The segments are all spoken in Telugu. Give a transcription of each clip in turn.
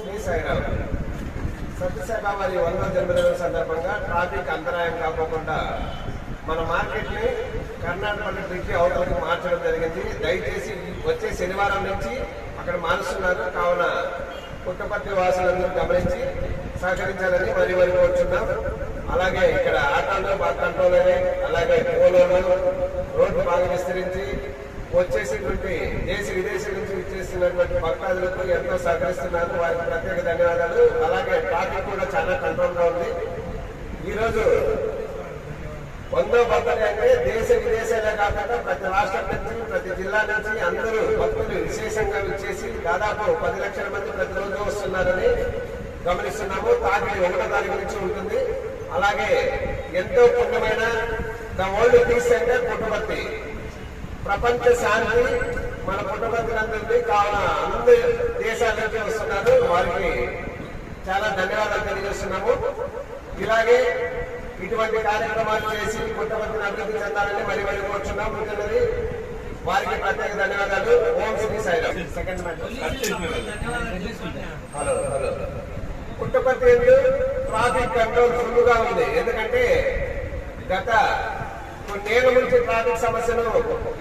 శ్రీ సాయిరామ్. సత్యసాయి వారి 100వ జన్మదినం సందర్భంగా ట్రాఫిక్ అంతరాయం కాకుండా మన మార్కెట్ని కర్ణాటక బ్రిడ్జి అవతలకి మార్చడం జరిగింది. దయచేసి వచ్చే శనివారం నుంచి అక్కడ మారుస్తున్నారు కావున పుట్టపర్తి వాసులందరూ గమనించి సహకరించాలని మరి కోరుచున్నాం. అలాగే ఇక్కడ ఆటోలు బాగా కంట్రోల్ అయినాయి. అలాగే పోలోలు రోడ్డు బాగా విస్తరించి వచ్చేసినటువంటి దేశ విదేశీ నుంచి విచ్చేస్తున్నటువంటి భక్తాదులకు ఎంతో సహకరిస్తున్నారు. వారికి ప్రత్యేక ధన్యవాదాలు. అలాగే ట్రాఫిక్ కూడా చాలా కంట్రోల్ గా ఉంది. ఈరోజు 100వ బర్త్డే అంటే దేశ విదేశాలే కాకుండా ప్రతి రాష్ట్రం నుంచి ప్రతి జిల్లా నుంచి అందరూ భక్తులు విశేషంగా విచ్చేసి దాదాపు 10 లక్షల మంది ప్రతిరోజు వస్తున్నారని గమనిస్తున్నాము. తారీఖు 1వ తారీఖు నుంచి ఉంటుంది. అలాగే ఎంతో పుణ్యమైన the world peace centre Puttaparthi, ప్రపంచ శాంతి మన పుట్టపర్తి నందుంది. కావున అందరు దేశాల నుంచి వస్తున్నారు. వారికి చాలా ధన్యవాదాలు తెలియజేస్తున్నాము. ఇలాగే ఇటువంటి కార్యక్రమాలు చేసి పుట్టపర్తిని అభివృద్ధి చెందాలని మరి కోరుచున్నాం. పుట్టినది వారికి ప్రత్యేక ధన్యవాదాలు. Om Sri Sairam. Second hello hello Puttaparthi traffic control full గా ఉంది. ఎందుకంటే గత కొన్నేళ్ల నుంచి ట్రాఫిక్ సమస్యలు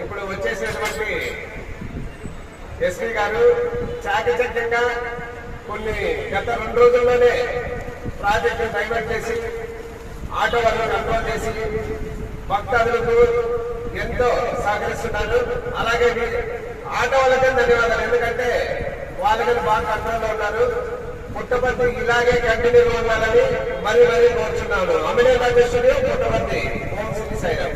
ఇప్పుడు వచ్చేసేటువంటి ఎస్పీ గారు చాకచక్యంగా గత 2 రోజుల్లోనే ప్రాజెక్టు డైవర్ట్ చేసి ఆటో వాళ్ళను కంట్రోల్ చేసి భక్తాదులకు ఎంతో సహకరిస్తున్నారు. అలాగే ఆటో వాళ్ళకే ధన్యవాదాలు. ఎందుకంటే వాళ్ళకి బాగా కంట్రోల్లో ఉన్నారు. పుట్టపర్తి ఇలాగే కంటిన్యూ ఉండాలని మరి కోరుచున్నాను. అమినే పుట్టపర్తి. ఓం శ్రీ సాయిరామ్.